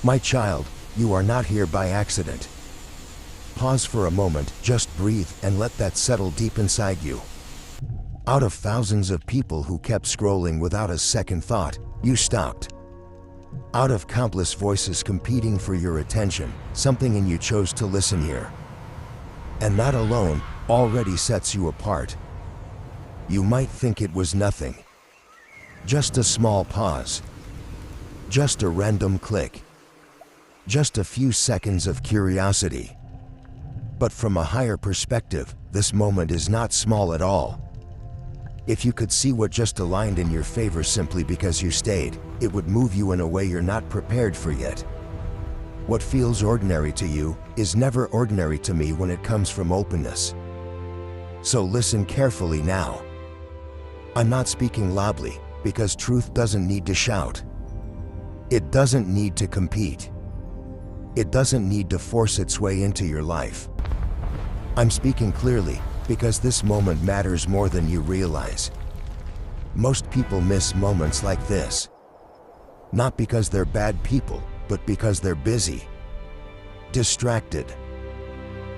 My child, you are not here by accident. Pause for a moment, just breathe and let that settle deep inside you. Out of thousands of people who kept scrolling without a second thought, you stopped. Out of countless voices competing for your attention, something in you chose to listen here. And that alone already sets you apart. You might think it was nothing. Just a small pause. Just a random click. Just a few seconds of curiosity. But from a higher perspective, this moment is not small at all. If you could see what just aligned in your favor simply because you stayed, it would move you in a way you're not prepared for yet. What feels ordinary to you is never ordinary to me when it comes from openness. So listen carefully now. I'm not speaking loudly, because truth doesn't need to shout. It doesn't need to compete. It doesn't need to force its way into your life. I'm speaking clearly, because this moment matters more than you realize. Most people miss moments like this. Not because they're bad people, but because they're busy, distracted,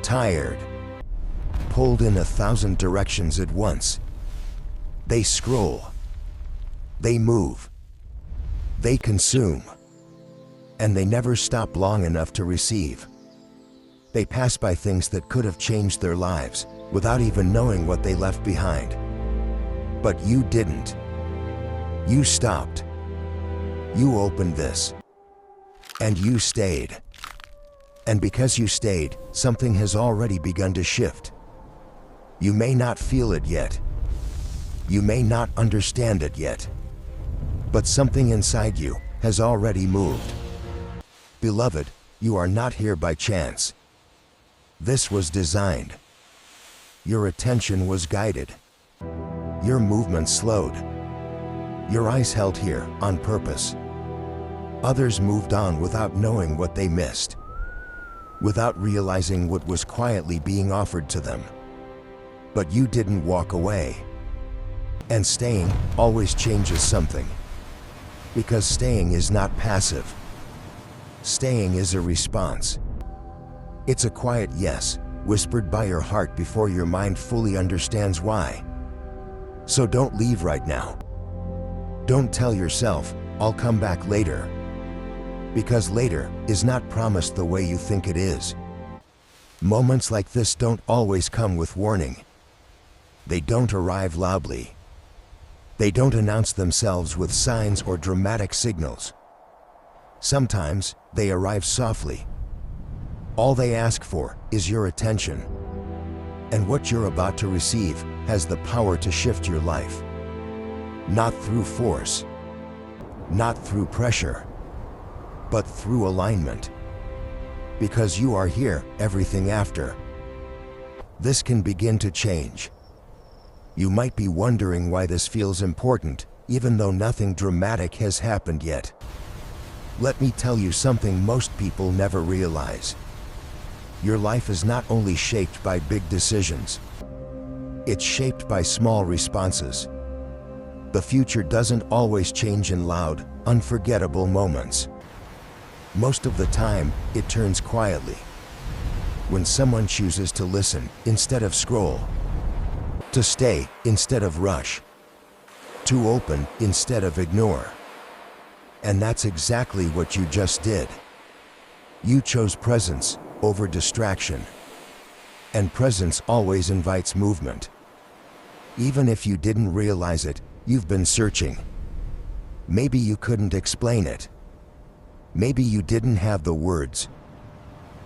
tired, pulled in 1,000 directions at once. They scroll, they move, they consume, and they never stop long enough to receive. They pass by things that could have changed their lives without even knowing what they left behind. But you didn't. You stopped. You opened this. And you stayed. And because you stayed, something has already begun to shift. You may not feel it yet. You may not understand it yet. But something inside you has already moved. Beloved, you are not here by chance. This was designed. Your attention was guided. Your movement slowed. Your eyes held here on purpose. Others moved on without knowing what they missed, without realizing what was quietly being offered to them. But you didn't walk away. And staying always changes something. Because staying is not passive. Staying is a response. It's a quiet yes, whispered by your heart before your mind fully understands why. So don't leave right now. Don't tell yourself, I'll come back later. Because later is not promised the way you think it is. Moments like this don't always come with warning. They don't arrive loudly. They don't announce themselves with signs or dramatic signals. Sometimes they arrive softly. All they ask for is your attention. And what you're about to receive has the power to shift your life. Not through force, not through pressure, but through alignment. Because you are here, everything after this can begin to change. You might be wondering why this feels important, even though nothing dramatic has happened yet. Let me tell you something most people never realize. Your life is not only shaped by big decisions. It's shaped by small responses. The future doesn't always change in loud, unforgettable moments. Most of the time, it turns quietly. When someone chooses to listen instead of scroll, to stay instead of rush, to open instead of ignore. And that's exactly what you just did. You chose presence over distraction. And presence always invites movement. Even if you didn't realize it, you've been searching. Maybe you couldn't explain it. Maybe you didn't have the words.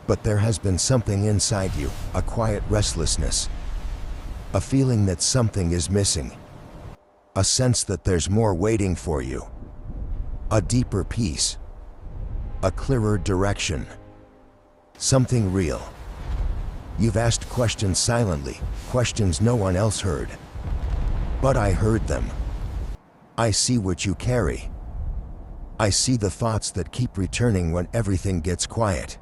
But there has been something inside you, a quiet restlessness. A feeling that something is missing. A sense that there's more waiting for you. A deeper peace. A clearer direction. Something real. You've asked questions silently, questions no one else heard. But I heard them. I see what you carry. I see the thoughts that keep returning when everything gets quiet.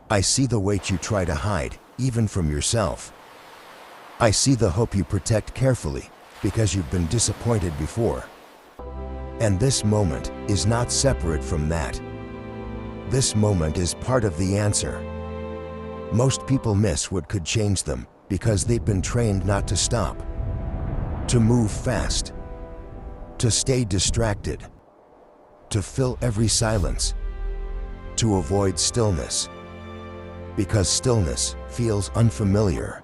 I see the weight you try to hide, even from yourself. I see the hope you protect carefully, because you've been disappointed before. And this moment is not separate from that. This moment is part of the answer. Most people miss what could change them because they've been trained not to stop, to move fast, to stay distracted, to fill every silence, to avoid stillness, because stillness feels unfamiliar.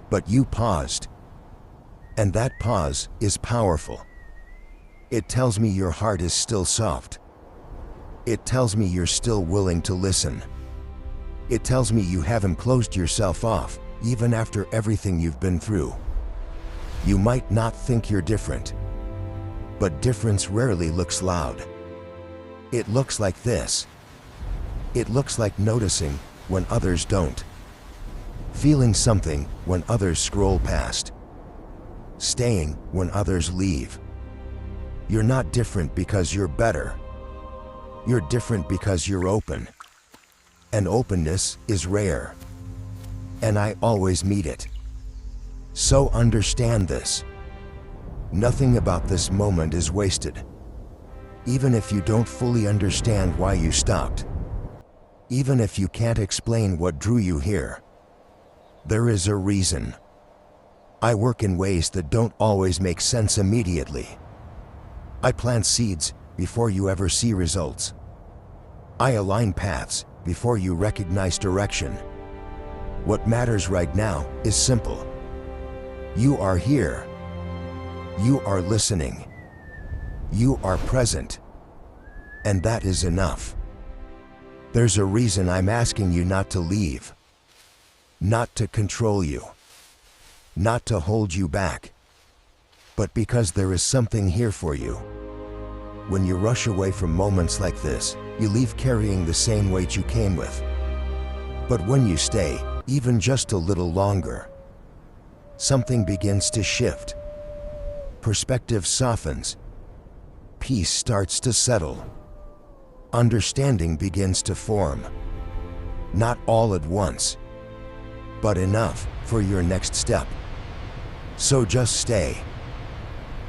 But you paused, and that pause is powerful. It tells me your heart is still soft. It tells me you're still willing to listen. It tells me you haven't closed yourself off, even after everything you've been through. You might not think you're different, but difference rarely looks loud. It looks like this. It looks like noticing when others don't, feeling something when others scroll past, staying when others leave. You're not different because you're better. You're different because you're open. And openness is rare. And I always meet it. So understand this. Nothing about this moment is wasted. Even if you don't fully understand why you stopped. Even if you can't explain what drew you here. There is a reason. I work in ways that don't always make sense immediately. I plant seeds before you ever see results. I align paths before you recognize direction. What matters right now is simple. You are here. You are listening. You are present. And that is enough. There's a reason I'm asking you not to leave. Not to control you. Not to hold you back. But because there is something here for you. When you rush away from moments like this, you leave carrying the same weight you came with. But when you stay, even just a little longer, something begins to shift. Perspective softens. Peace starts to settle. Understanding begins to form. Not all at once, but enough for your next step. So just stay.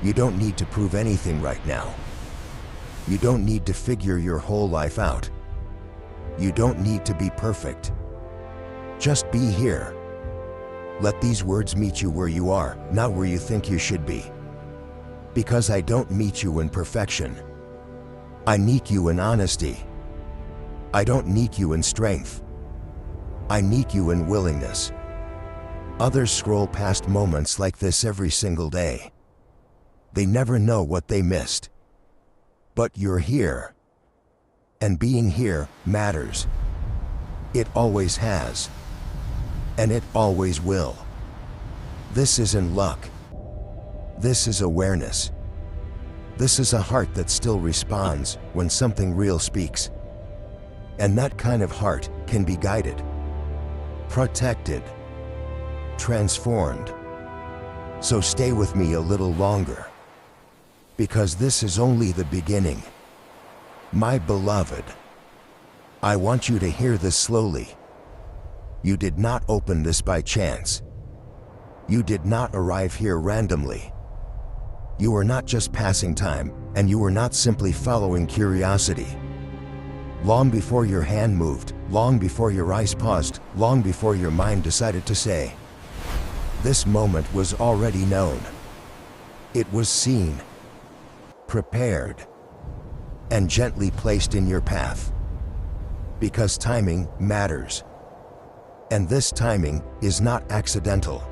You don't need to prove anything right now. You don't need to figure your whole life out. You don't need to be perfect. Just be here. Let these words meet you where you are, not where you think you should be. Because I don't meet you in perfection. I meet you in honesty. I don't meet you in strength. I meet you in willingness. Others scroll past moments like this every single day. They never know what they missed. But you're here. And being here matters. It always has. And it always will. This isn't luck. This is awareness. This is a heart that still responds when something real speaks. And that kind of heart can be guided, protected, transformed. So stay with me a little longer. Because this is only the beginning. My beloved, I want you to hear this slowly. You did not open this by chance. You did not arrive here randomly. You were not just passing time, and you were not simply following curiosity. Long before your hand moved, long before your eyes paused, long before your mind decided to say, this moment was already known. It was seen, prepared, and gently placed in your path. Because timing matters. And this timing is not accidental.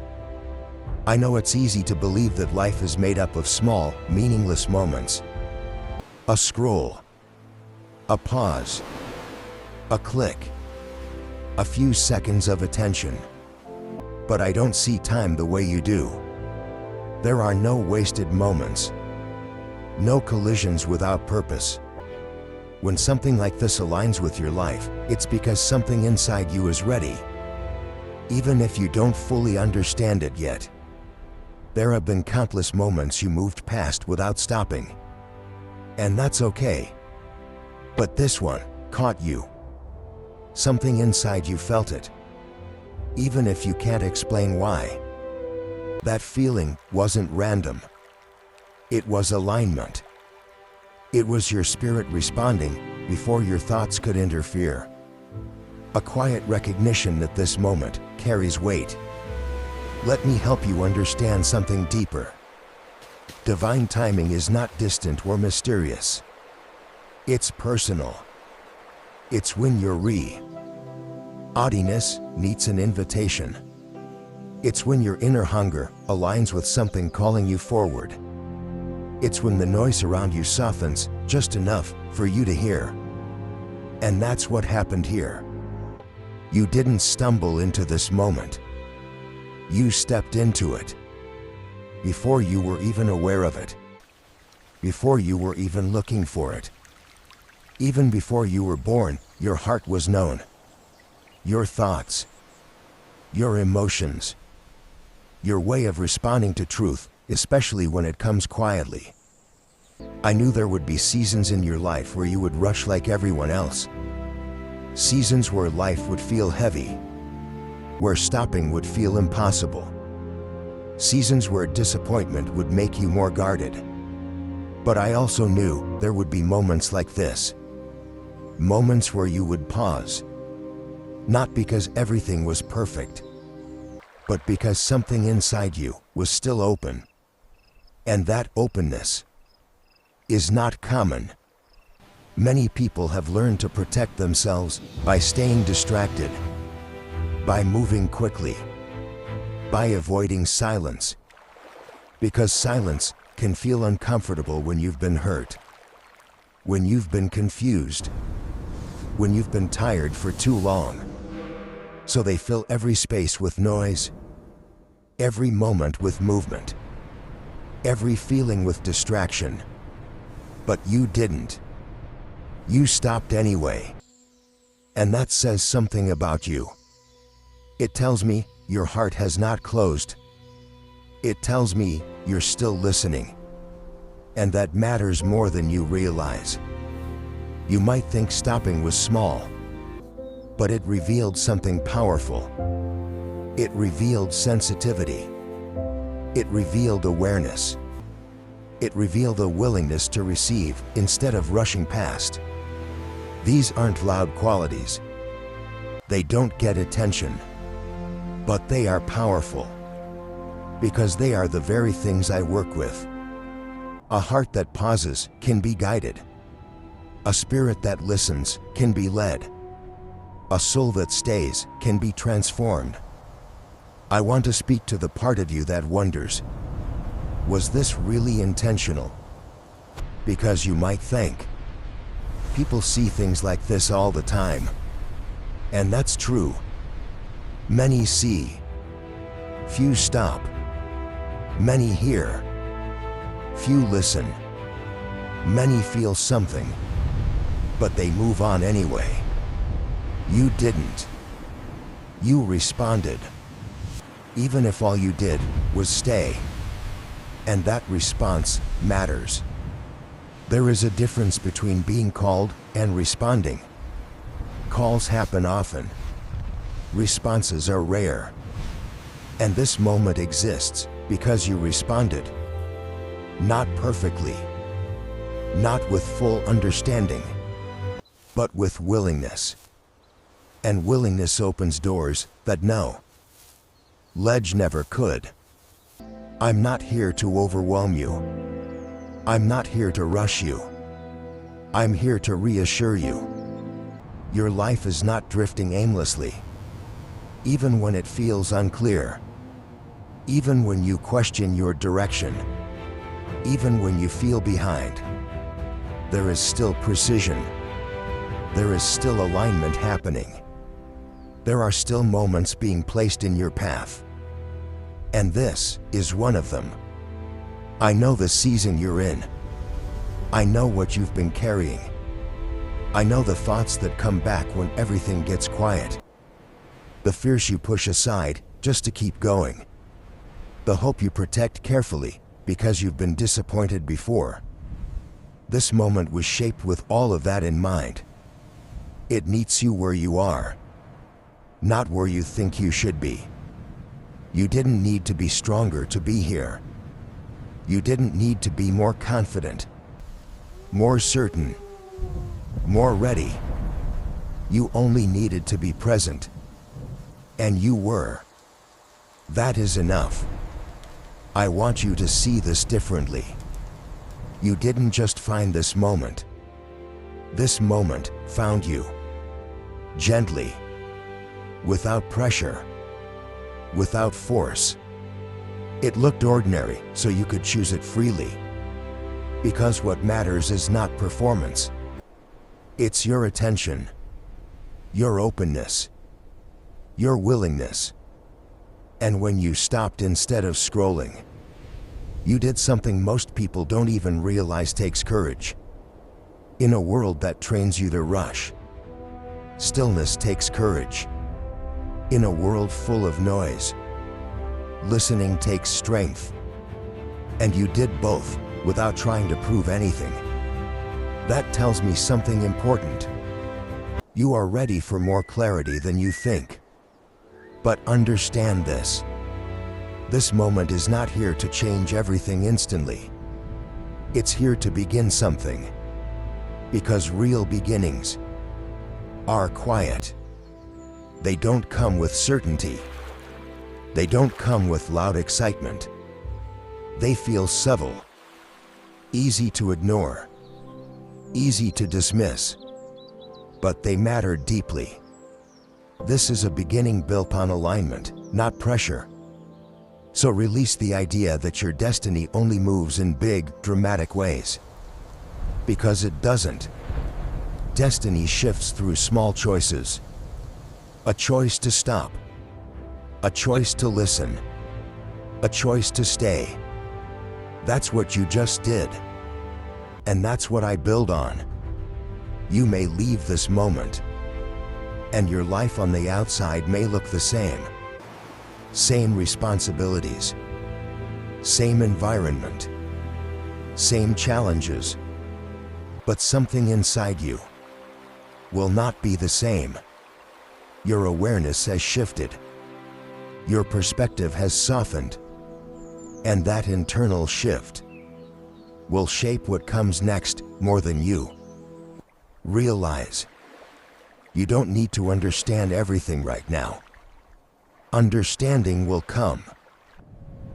I know it's easy to believe that life is made up of small, meaningless moments. A scroll, a pause, a click, a few seconds of attention. But I don't see time the way you do. There are no wasted moments. No collisions without purpose. When something like this aligns with your life, it's because something inside you is ready. Even if you don't fully understand it yet. There have been countless moments you moved past without stopping. And that's okay. But this one caught you. Something inside you felt it. Even if you can't explain why. That feeling wasn't random. It was alignment. It was your spirit responding, before your thoughts could interfere. A quiet recognition that this moment carries weight. Let me help you understand something deeper. Divine timing is not distant or mysterious. It's personal. It's when your readiness meets an invitation. It's when your inner hunger aligns with something calling you forward. It's when the noise around you softens just enough for you to hear. And that's what happened here. You didn't stumble into this moment. You stepped into it. Before you were even aware of it. Before you were even looking for it. Even before you were born, your heart was known. Your thoughts. Your emotions. Your way of responding to truth, especially when it comes quietly. I knew there would be seasons in your life where you would rush like everyone else. Seasons where life would feel heavy. Where stopping would feel impossible. Seasons where disappointment would make you more guarded. But I also knew there would be moments like this. Moments where you would pause. Not because everything was perfect, but because something inside you was still open. And that openness is not common. Many people have learned to protect themselves by staying distracted, by moving quickly, by avoiding silence. Because silence can feel uncomfortable when you've been hurt, when you've been confused, when you've been tired for too long. So they fill every space with noise, every moment with movement, every feeling with distraction. But you didn't. You stopped anyway. And that says something about you. It tells me your heart has not closed. It tells me you're still listening. And that matters more than you realize. You might think stopping was small, but it revealed something powerful. It revealed sensitivity. It revealed awareness. It revealed a willingness to receive instead of rushing past. These aren't loud qualities. They don't get attention. But they are powerful. Because they are the very things I work with. A heart that pauses can be guided. A spirit that listens can be led. A soul that stays can be transformed. I want to speak to the part of you that wonders, was this really intentional? Because you might think, people see things like this all the time. And that's true. Many see. Few stop. Many hear. Few listen. Many feel something. But they move on anyway. You didn't. You responded. Even if all you did was stay. And that response matters. There is a difference between being called and responding. Calls happen often. Responses are rare. And this moment exists because you responded. Not perfectly. Not with full understanding. But with willingness. And willingness opens doors that no ledge never could. I'm not here to overwhelm you. I'm not here to rush you. I'm here to reassure you. Your life is not drifting aimlessly. Even when it feels unclear. Even when you question your direction. Even when you feel behind. There is still precision. There is still alignment happening. There are still moments being placed in your path. And this is one of them. I know the season you're in. I know what you've been carrying. I know the thoughts that come back when everything gets quiet. The fears you push aside just to keep going. The hope you protect carefully because you've been disappointed before. This moment was shaped with all of that in mind. It meets you where you are, not where you think you should be. You didn't need to be stronger to be here. You didn't need to be more confident, more certain. more ready. You only needed to be present. And you were. That is enough. I want you to see this differently. You didn't just find this moment. This moment found you. Gently. Without pressure. Without force. It looked ordinary, so you could choose it freely. Because what matters is not performance. It's your attention. Your openness. Your willingness. And when you stopped instead of scrolling, you did something most people don't even realize takes courage. In a world that trains you to rush, stillness takes courage. In a world full of noise, listening takes strength. And you did both without trying to prove anything. That tells me something important. You are ready for more clarity than you think. But understand this. This moment is not here to change everything instantly. It's here to begin something. Because real beginnings are quiet. They don't come with certainty. They don't come with loud excitement. They feel subtle, easy to ignore, easy to dismiss, but they matter deeply. This is a beginning built on alignment, not pressure. So release the idea that your destiny only moves in big, dramatic ways. Because it doesn't. Destiny shifts through small choices. A choice to stop. A choice to listen. A choice to stay. That's what you just did. And that's what I build on. You may leave this moment, and your life on the outside may look the same. Same responsibilities. Same environment. Same challenges. But something inside you will not be the same. Your awareness has shifted. Your perspective has softened. And that internal shift will shape what comes next more than you realize. You don't need to understand everything right now. Understanding will come.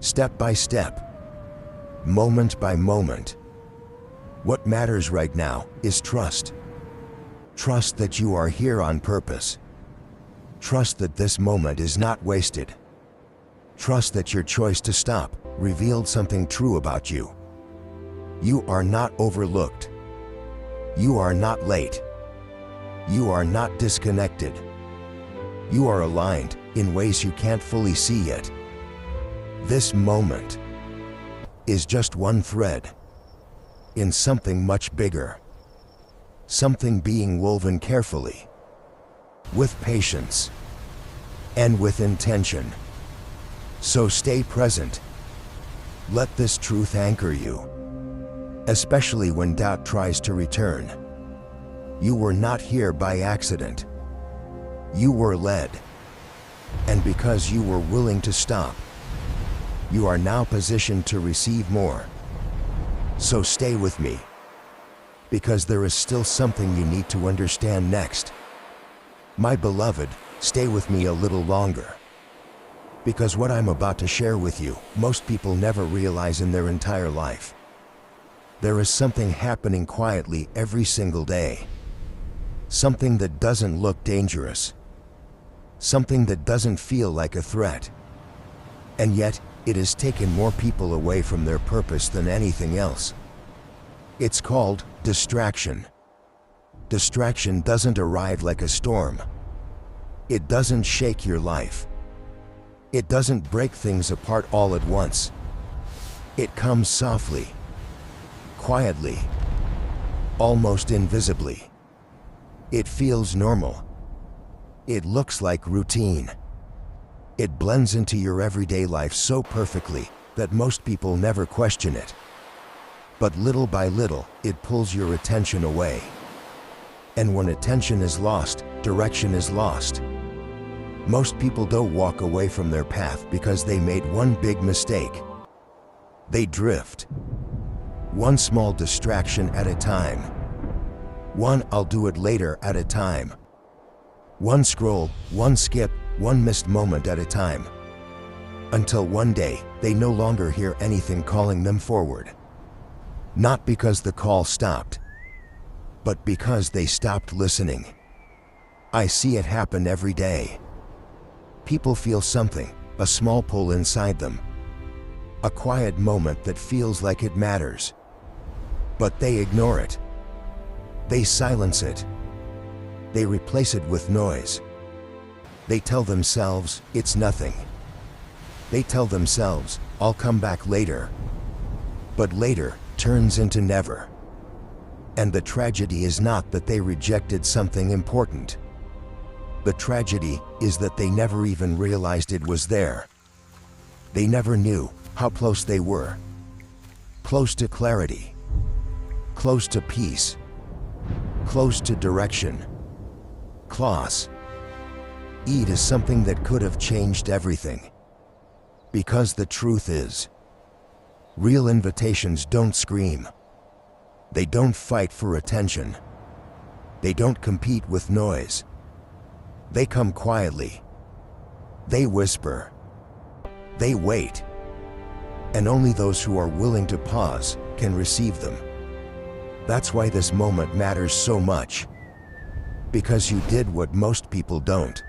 Step by step. Moment by moment. What matters right now is trust. Trust that you are here on purpose. Trust that this moment is not wasted. Trust that your choice to stop revealed something true about you. You are not overlooked. You are not late. You are not disconnected. You are aligned in ways you can't fully see yet. This moment is just one thread in something much bigger. Something being woven carefully, with patience, and with intention. So stay present. Let this truth anchor you, especially when doubt tries to return. You were not here by accident. You were led. And because you were willing to stop, you are now positioned to receive more. So stay with me, because there is still something you need to understand next. My beloved, stay with me a little longer. Because what I'm about to share with you, most people never realize in their entire life. There is something happening quietly every single day. Something that doesn't look dangerous. Something that doesn't feel like a threat. And yet, it has taken more people away from their purpose than anything else. It's called distraction. Distraction doesn't arrive like a storm. It doesn't shake your life. It doesn't break things apart all at once. It comes softly, quietly, almost invisibly. It feels normal. It looks like routine. It blends into your everyday life so perfectly that most people never question it. But little by little, it pulls your attention away. And when attention is lost, direction is lost. Most people don't walk away from their path because they made one big mistake. They drift. One small distraction at a time. One "I'll do it later" at a time. One scroll, one skip, one missed moment at a time. Until one day, they no longer hear anything calling them forward. Not because the call stopped, but because they stopped listening. I see it happen every day. People feel something, a small pull inside them. A quiet moment that feels like it matters. But they ignore it. They silence it. They replace it with noise. They tell themselves, it's nothing. They tell themselves, I'll come back later. But later turns into never. And the tragedy is not that they rejected something important. The tragedy is that they never even realized it was there. They never knew how close they were. Close to clarity. Close to peace. Close to direction. Close. Eat is something that could have changed everything. Because the truth is, real invitations don't scream. They don't fight for attention. They don't compete with noise. They come quietly. They whisper. They wait. And only those who are willing to pause can receive them. That's why this moment matters so much. Because you did what most people don't.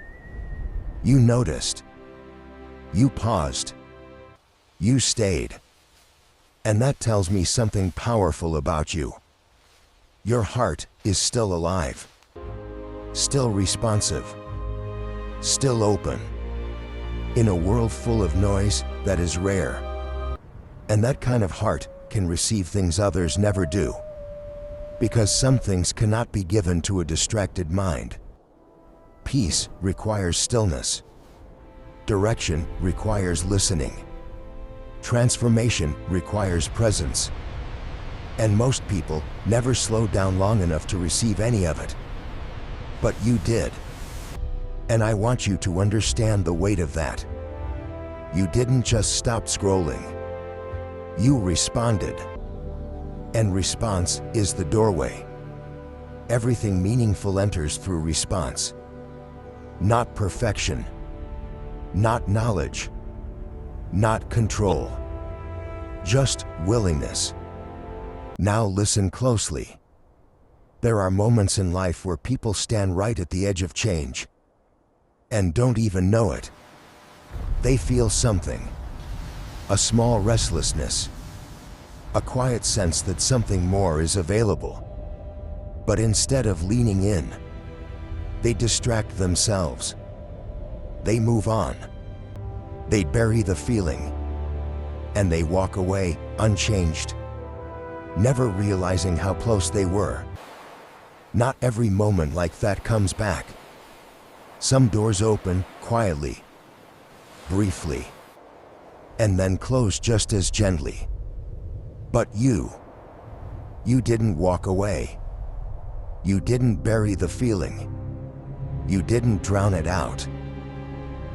You noticed. You paused. You stayed. And that tells me something powerful about you. Your heart is still alive. Still responsive. Still open. In a world full of noise, that is rare. And that kind of heart can receive things others never do. Because some things cannot be given to a distracted mind. Peace requires stillness. Direction requires listening. Transformation requires presence. And most people never slow down long enough to receive any of it. But you did. And I want you to understand the weight of that. You didn't just stop scrolling. You responded. And response is the doorway. Everything meaningful enters through response. Not perfection. Not knowledge. Not control. Just willingness. Now listen closely. There are moments in life where people stand right at the edge of change and don't even know it. They feel something. A small restlessness. A quiet sense that something more is available. But instead of leaning in, they distract themselves. They move on. They bury the feeling. And they walk away unchanged, never realizing how close they were. Not every moment like that comes back. Some doors open quietly, briefly, and then close just as gently. But you didn't walk away. You didn't bury the feeling. You didn't drown it out.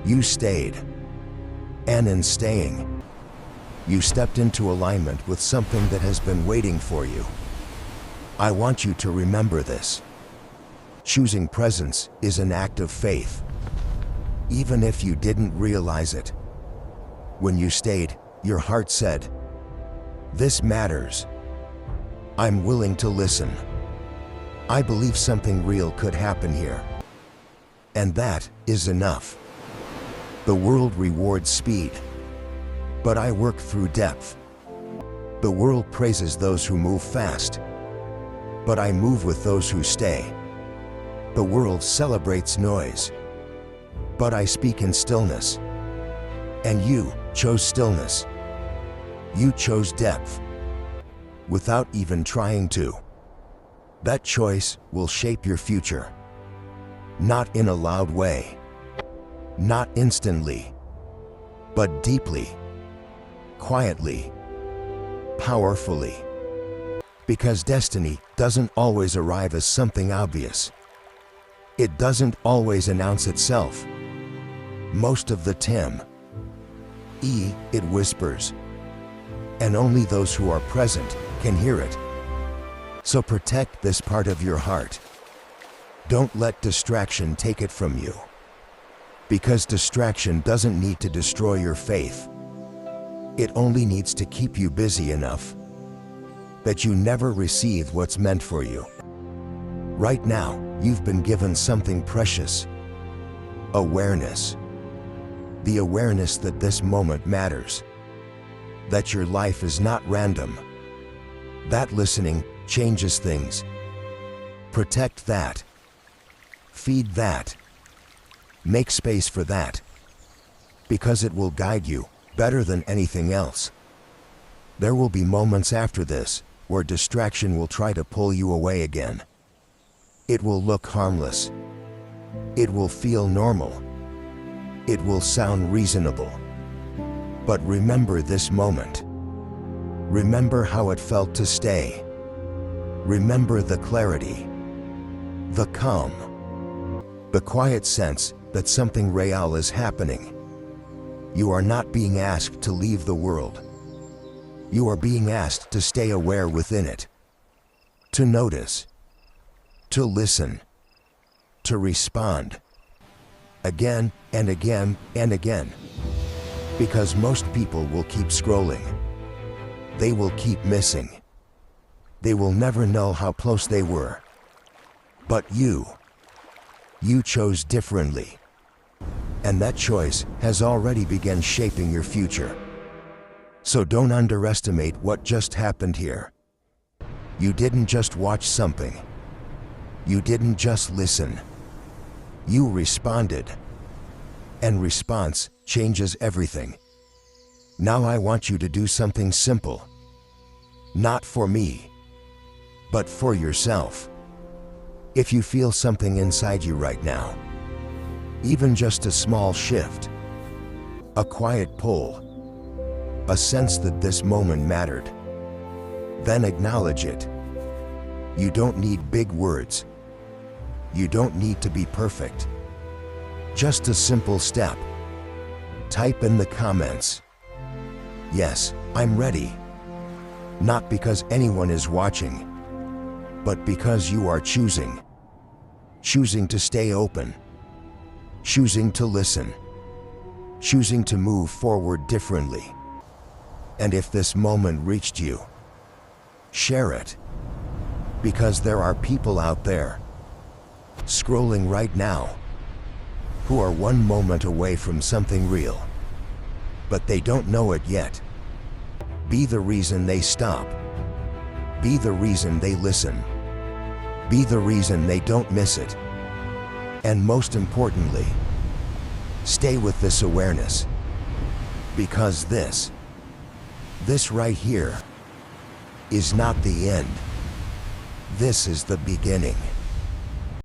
You stayed. And in staying, you stepped into alignment with something that has been waiting for you. I want you to remember this. Choosing presence is an act of faith. Even if you didn't realize it. When you stayed, your heart said, "This matters. I'm willing to listen. I believe something real could happen here." And that is enough. The world rewards speed, but I work through depth. The world praises those who move fast, but I move with those who stay. The world celebrates noise, but I speak in stillness. And you chose stillness. You chose depth, without even trying to. That choice will shape your future. Not in a loud way, not instantly, but deeply, quietly, powerfully. Because destiny doesn't always arrive as something obvious. It doesn't always announce itself. Most of the time, it whispers. And only those who are present can hear it. So protect this part of your heart. Don't let distraction take it from you. Because distraction doesn't need to destroy your faith. It only needs to keep you busy enough that you never receive what's meant for you. Right now, you've been given something precious. Awareness. The awareness that this moment matters. That your life is not random. That listening changes things. Protect that. Feed that. Make space for that. Because it will guide you better than anything else. There will be moments after this where distraction will try to pull you away again. It will look harmless. It will feel normal. It will sound reasonable. But remember this moment. Remember how it felt to stay. Remember the clarity, the calm, the quiet sense that something real is happening. You are not being asked to leave the world. You are being asked to stay aware within it, to notice, to listen, to respond, again and again and again. Because most people will keep scrolling. They will keep missing. They will never know how close they were. But you chose differently. And that choice has already begun shaping your future. So don't underestimate what just happened here. You didn't just watch something. You didn't just listen. You responded. And response changes everything. Now I want you to do something simple. Not for me, but for yourself. If you feel something inside you right now, even just a small shift, a quiet pull, a sense that this moment mattered, then acknowledge it. You don't need big words. You don't need to be perfect. Just a simple step. Type in the comments, "Yes, I'm ready." Not because anyone is watching, but because you are choosing. Choosing to stay open. Choosing to listen. Choosing to move forward differently. And if this moment reached you, share it. Because there are people out there, scrolling right now, who are one moment away from something real. But they don't know it yet. Be the reason they stop. Be the reason they listen. Be the reason they don't miss it. And most importantly, stay with this awareness. Because this right here is not the end. This is the beginning.